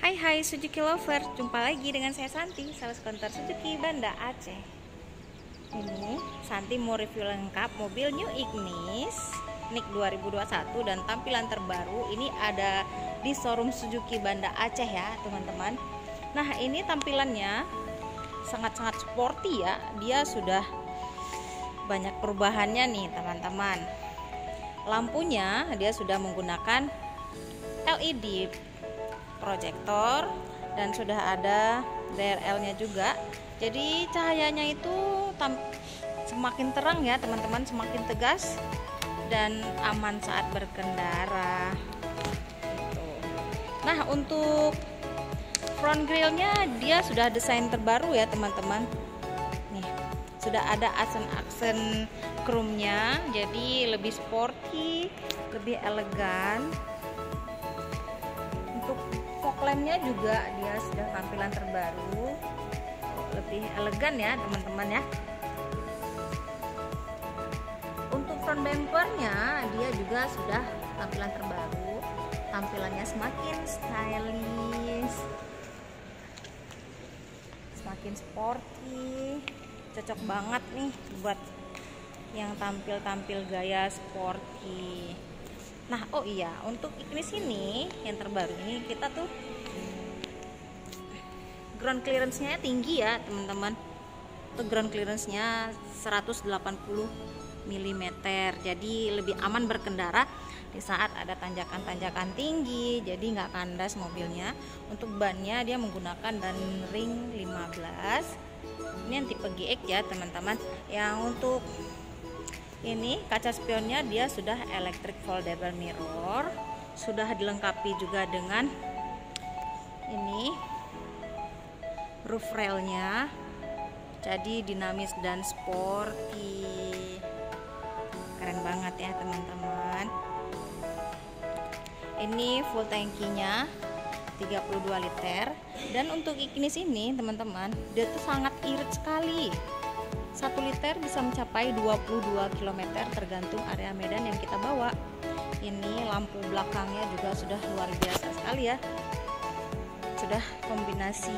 Hai Suzuki Lover, jumpa lagi dengan saya Santi, sales counter Suzuki Banda Aceh. Ini Santi mau review lengkap mobil New Ignis NIK 2021 dan tampilan terbaru. Ini ada di showroom Suzuki Banda Aceh ya teman-teman. Nah ini tampilannya sangat-sangat sporty ya. Dia sudah banyak perubahannya nih teman-teman. Lampunya dia sudah menggunakan LED proyektor dan sudah ada DRL-nya juga. Jadi cahayanya itu semakin terang ya teman-teman, semakin tegas dan aman saat berkendara. Gitu. Nah untuk front grillnya dia sudah desain terbaru ya teman-teman. Nih sudah ada aksen-aksen chrome-nya, jadi lebih sporty, lebih elegan. Untuk fog lamp-nya juga dia sudah tampilan terbaru, lebih elegan ya teman-teman ya. Untuk front bumpernya dia juga sudah tampilan terbaru, tampilannya semakin stylish, semakin sporty, cocok banget nih buat yang tampil gaya sporty. Nah, oh iya, untuk Ignis ini yang terbaru ini kita tuh ground clearance-nya tinggi ya, teman-teman. Untuk ground clearance-nya 180 mm. Jadi lebih aman berkendara di saat ada tanjakan-tanjakan tinggi, jadi nggak kandas mobilnya. Untuk bannya dia menggunakan ban ring 15. Ini yang tipe GX ya, teman-teman. Yang untuk ini kaca spionnya dia sudah electric foldable mirror, sudah dilengkapi juga dengan ini roof railnya, jadi dinamis dan sporty, keren banget ya teman-teman. Ini full tankinya 32 liter, dan untuk Ignis ini teman-teman dia tuh sangat irit sekali. 1 liter bisa mencapai 22 km tergantung area medan yang kita bawa. Ini lampu belakangnya juga sudah luar biasa sekali ya, sudah kombinasi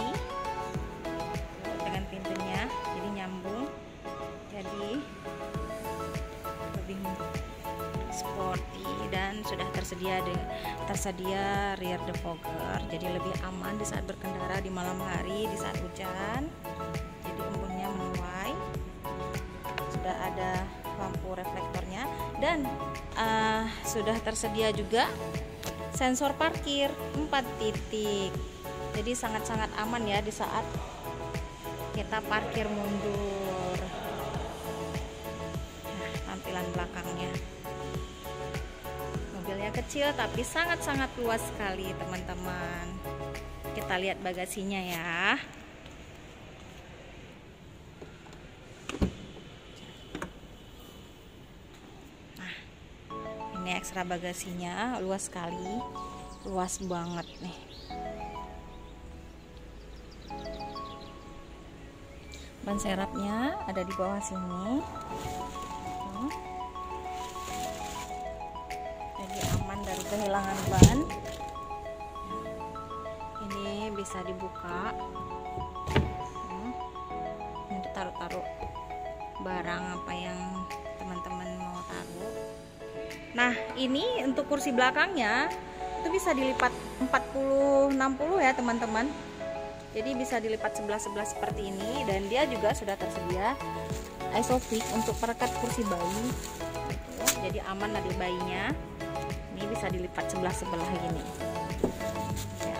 dengan pintunya jadi nyambung, jadi lebih sporty dan sudah tersedia rear defogger, jadi lebih aman di saat berkendara di malam hari, di saat hujan. Jadi embunnya menuai, sudah ada lampu reflektornya, dan sudah tersedia juga sensor parkir 4 titik. Jadi sangat-sangat aman ya di saat kita parkir mundur. Nah, tampilan belakangnya, mobilnya kecil tapi sangat-sangat luas sekali teman-teman. Kita lihat bagasinya ya. Ini ekstra bagasinya luas sekali, luas banget nih. Ban serapnya ada di bawah sini, jadi aman dari kehilangan ban. Ini bisa dibuka untuk taruh-taruh barang apa yang teman-teman mau taruh. Nah ini untuk kursi belakangnya itu bisa dilipat 40-60 ya teman-teman. Jadi bisa dilipat 11-11 seperti ini, dan dia juga sudah tersedia Isofix untuk perekat kursi bayi gitu. Jadi aman dari bayinya. Ini bisa dilipat sebelah gini ya.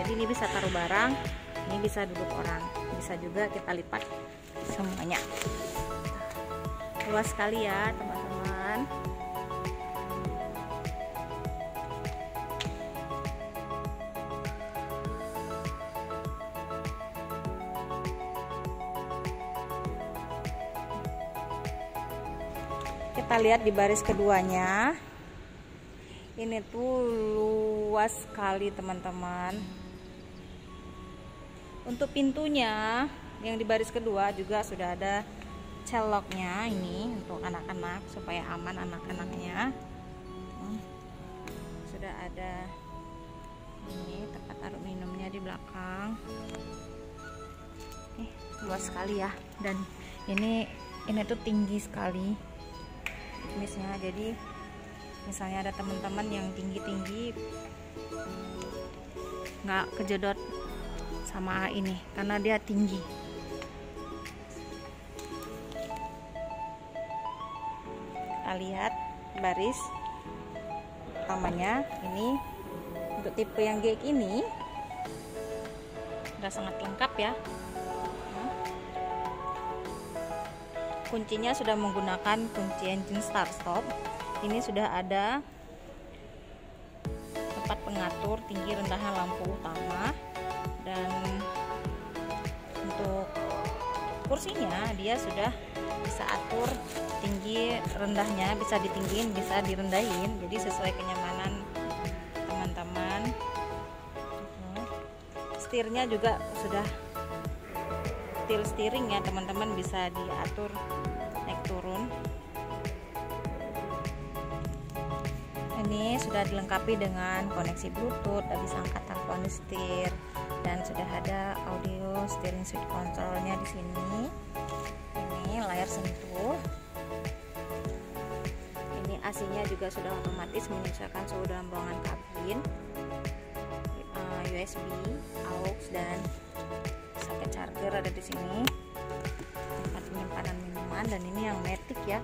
Jadi ini bisa taruh barang, ini bisa duduk orang, bisa juga kita lipat semuanya. Luas sekali ya teman-teman. Kita lihat di baris keduanya, ini tuh luas sekali teman-teman. Untuk pintunya yang di baris kedua juga sudah ada celoknya, ini untuk anak-anak supaya aman anak-anaknya. Sudah ada Ini tempat taruh minumnya di belakang. Luas sekali ya, dan ini tuh tinggi sekali Ignisnya. Jadi misalnya ada teman-teman yang tinggi-tinggi nggak kejedot sama ini karena dia tinggi. Kita lihat baris utamanya ini untuk tipe yang GX ini udah sangat lengkap ya. Kuncinya sudah menggunakan kunci engine start stop. Ini sudah ada tempat pengatur tinggi rendahan lampu utama, dan untuk kursinya dia sudah bisa atur tinggi rendahnya, bisa ditinggiin bisa direndahin, jadi sesuai kenyamanan teman-teman. Setirnya juga sudah steel steering ya teman-teman, bisa diatur naik turun. Ini sudah dilengkapi dengan koneksi Bluetooth, bisa angkat telepon di setir, dan sudah ada audio steering switch controlnya di sini. Ini layar sentuh. Ini AC-nya juga sudah otomatis menyesuaikan suhu dalam ruangan kabin. USB, aux, dan soket charger ada di sini. Tempat penyimpanan minuman, dan ini yang matic ya.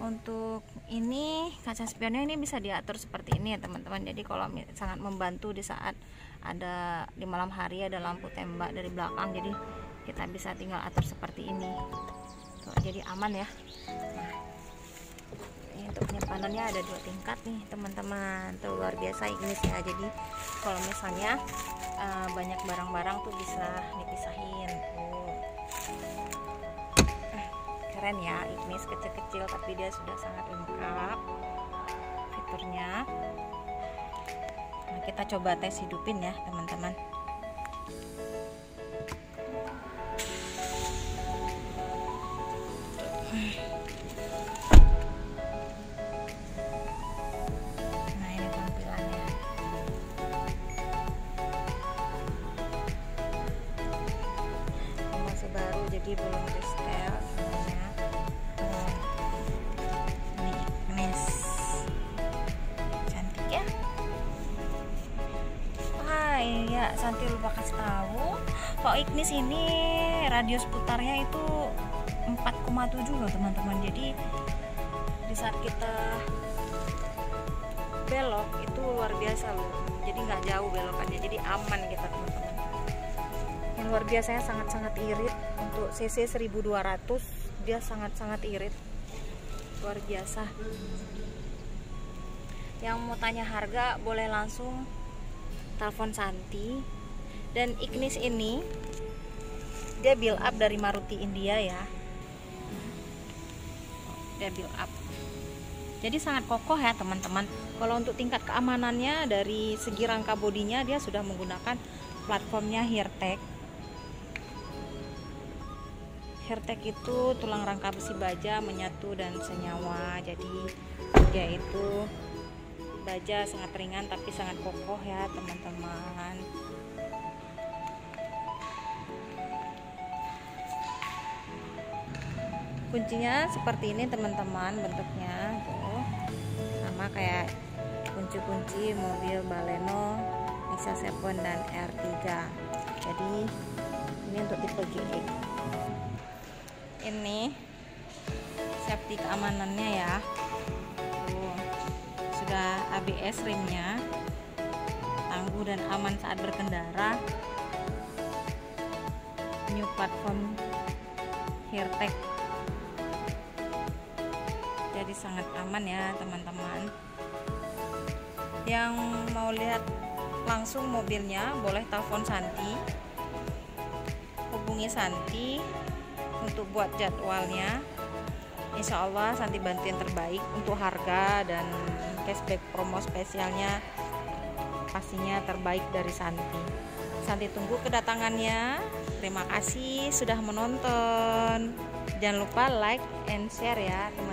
Untuk ini kaca spionnya ini bisa diatur seperti ini ya teman-teman. Jadi kalau sangat membantu di saat ada di malam hari ada lampu tembak dari belakang, jadi kita bisa tinggal atur seperti ini. Tuh, jadi aman ya. Ini untuk penyimpanannya ada 2 tingkat nih teman-teman. Tuh luar biasa Ignis ya. Jadi kalau misalnya banyak barang-barang tuh bisa dipisahin. Keren ya, Ignis kecil-kecil tapi dia sudah sangat lengkap fiturnya. Nah, kita coba tes hidupin ya teman-teman. Nah, ini tampilannya. Ini masih baru jadi belum di-setel semuanya. Ya, Santi lupa kasih tahu kalau Ignis ini radius putarnya itu 4,7 loh teman-teman. Jadi di saat kita belok itu luar biasa loh, jadi nggak jauh belokannya, jadi aman kita teman-teman. Yang luar biasanya sangat-sangat irit. Untuk cc 1200 dia sangat-sangat irit, luar biasa. Yang mau tanya harga boleh langsung telepon Santi. Dan Ignis ini dia build up dari Maruti India ya, dia build up, jadi sangat kokoh ya teman-teman. Kalau untuk tingkat keamanannya dari segi rangka bodinya dia sudah menggunakan platformnya Heartech. Heartech itu tulang rangka besi baja menyatu dan senyawa, jadi dia itu baja sangat ringan tapi sangat kokoh ya teman-teman. Kuncinya seperti ini teman-teman, bentuknya tuh sama kayak kunci-kunci mobil Baleno, Nexa 7 dan R3. Jadi ini untuk tipe GX. Ini safety keamanannya ya. Sudah ABS remnya, tangguh dan aman saat berkendara. New platform Heartech, jadi sangat aman ya teman-teman. Yang mau lihat langsung mobilnya boleh telepon Santi, hubungi Santi untuk buat jadwalnya. Insya Allah Santi bantu yang terbaik untuk harga dan cashback promo spesialnya, pastinya terbaik dari Santi. Santi tunggu kedatangannya. Terima kasih sudah menonton. Jangan lupa like and share ya teman-teman.